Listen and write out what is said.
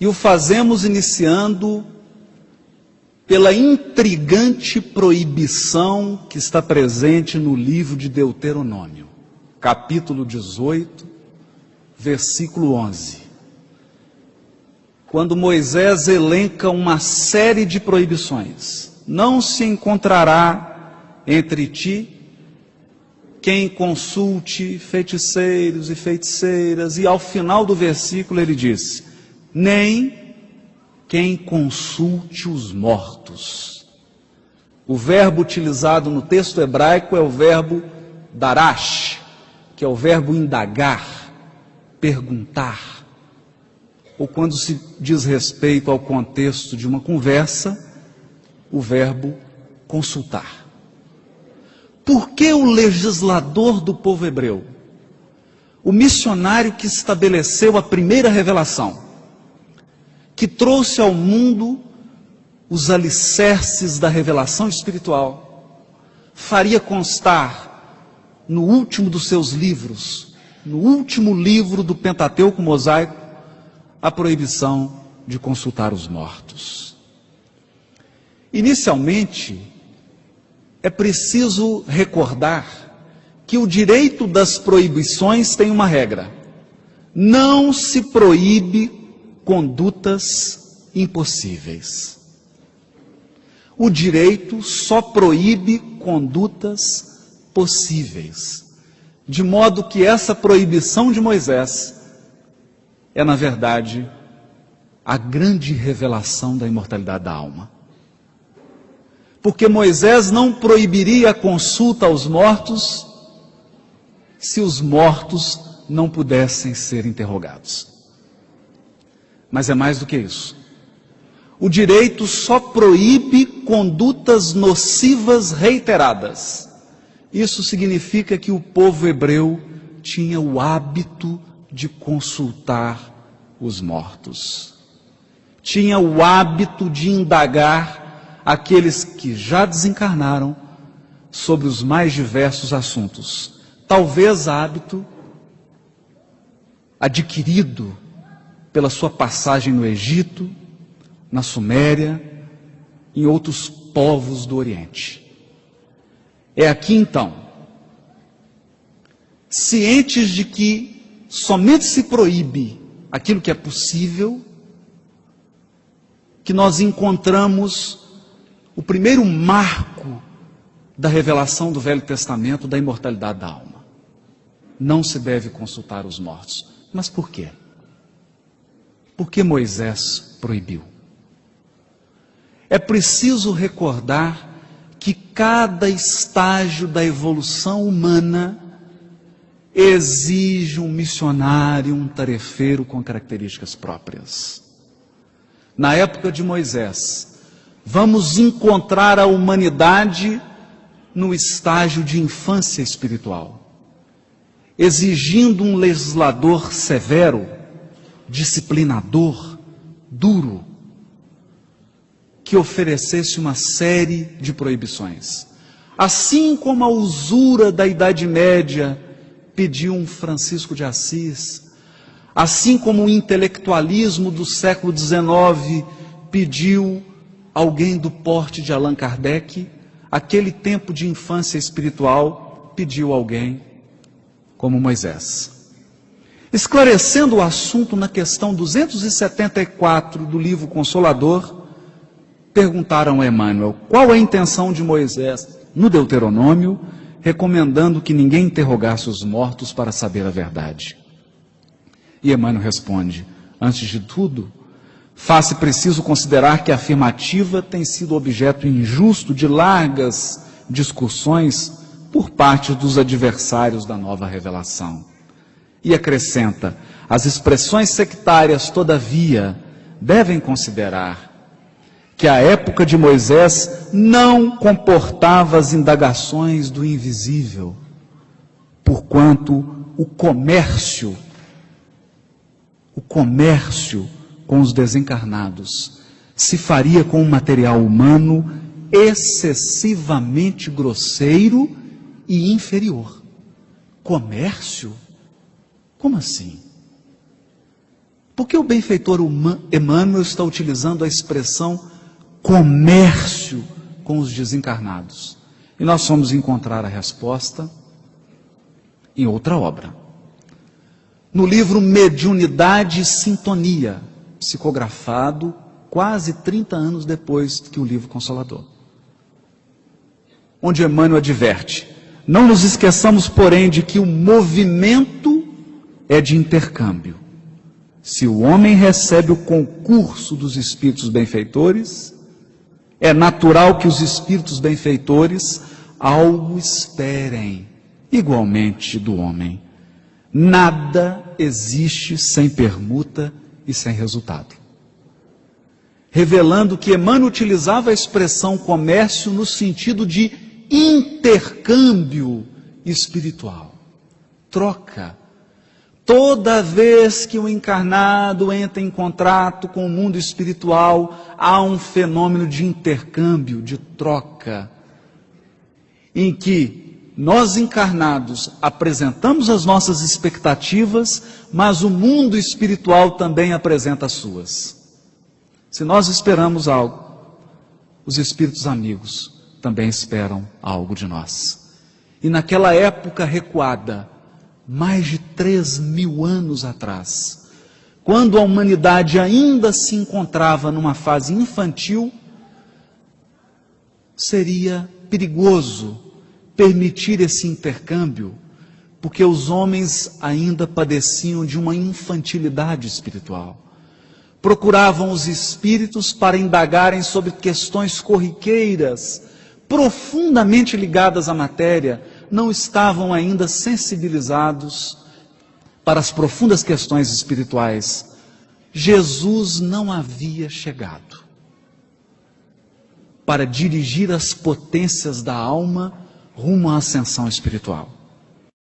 E o fazemos iniciando pela intrigante proibição que está presente no livro de Deuteronômio, capítulo 18, versículo 11. Quando Moisés elenca uma série de proibições: não se encontrará entre ti quem consulte feiticeiros e feiticeiras, e ao final do versículo ele diz: nem quem consulte os mortos. O verbo utilizado no texto hebraico é o verbo darash, que é o verbo indagar, perguntar, ou quando se diz respeito ao contexto de uma conversa, o verbo consultar. Por que o legislador do povo hebreu, o missionário que estabeleceu a primeira revelação, que trouxe ao mundo os alicerces da revelação espiritual, faria constar no último dos seus livros, no último livro do Pentateuco mosaico, a proibição de consultar os mortos? Inicialmente, é preciso recordar que o direito das proibições tem uma regra: não se proíbe condutas impossíveis. O direito só proíbe condutas possíveis, de modo que essa proibição de Moisés é, na verdade, a grande revelação da imortalidade da alma. Porque Moisés não proibiria a consulta aos mortos se os mortos não pudessem ser interrogados. Mas é mais do que isso. O direito só proíbe condutas nocivas reiteradas. Isso significa que o povo hebreu tinha o hábito de consultar os mortos. Tinha o hábito de indagar aqueles que já desencarnaram sobre os mais diversos assuntos. Talvez hábito adquirido pela sua passagem no Egito, na Suméria, em outros povos do Oriente. É aqui então, cientes de que somente se proíbe aquilo que é possível, que nós encontramos o primeiro marco da revelação do Velho Testamento da imortalidade da alma. Não se deve consultar os mortos. Mas por quê? Por que Moisés proibiu? É preciso recordar que cada estágio da evolução humana exige um missionário, um tarefeiro com características próprias. Na época de Moisés, vamos encontrar a humanidade no estágio de infância espiritual, exigindo um legislador severo, disciplinador, duro, que oferecesse uma série de proibições. Assim como a usura da Idade Média pediu um Francisco de Assis, assim como o intelectualismo do século XIX pediu alguém do porte de Allan Kardec, aquele tempo de infância espiritual pediu alguém como Moisés. Esclarecendo o assunto na questão 274 do livro Consolador, perguntaram a Emmanuel qual a intenção de Moisés no Deuteronômio, recomendando que ninguém interrogasse os mortos para saber a verdade. E Emmanuel responde: antes de tudo, faz-se preciso considerar que a afirmativa tem sido objeto injusto de largas discussões por parte dos adversários da nova revelação. E acrescenta: as expressões sectárias, todavia, devem considerar que a época de Moisés não comportava as indagações do invisível, porquanto o comércio com os desencarnados se faria com um material humano excessivamente grosseiro e inferior. Comércio? Como assim? Por que o benfeitor Emmanuel está utilizando a expressão comércio com os desencarnados? E nós fomos encontrar a resposta em outra obra. No livro Mediunidade e Sintonia, psicografado quase 30 anos depois que o livro Consolador, onde Emmanuel adverte: não nos esqueçamos, porém, de que o movimento é de intercâmbio. Se o homem recebe o concurso dos espíritos benfeitores, é natural que os espíritos benfeitores algo esperem igualmente do homem. Nada existe sem permuta e sem resultado. Revelando que Emmanuel utilizava a expressão comércio no sentido de intercâmbio espiritual, troca. Toda vez que o encarnado entra em contato com o mundo espiritual, há um fenômeno de intercâmbio, de troca, em que nós encarnados apresentamos as nossas expectativas, mas o mundo espiritual também apresenta as suas. Se nós esperamos algo, os espíritos amigos também esperam algo de nós. E naquela época recuada, mais de 3.000 anos atrás, quando a humanidade ainda se encontrava numa fase infantil, seria perigoso permitir esse intercâmbio, porque os homens ainda padeciam de uma infantilidade espiritual. Procuravam os espíritos para indagarem sobre questões corriqueiras, profundamente ligadas à matéria, não estavam ainda sensibilizados para as profundas questões espirituais. Jesus não havia chegado para dirigir as potências da alma rumo à ascensão espiritual.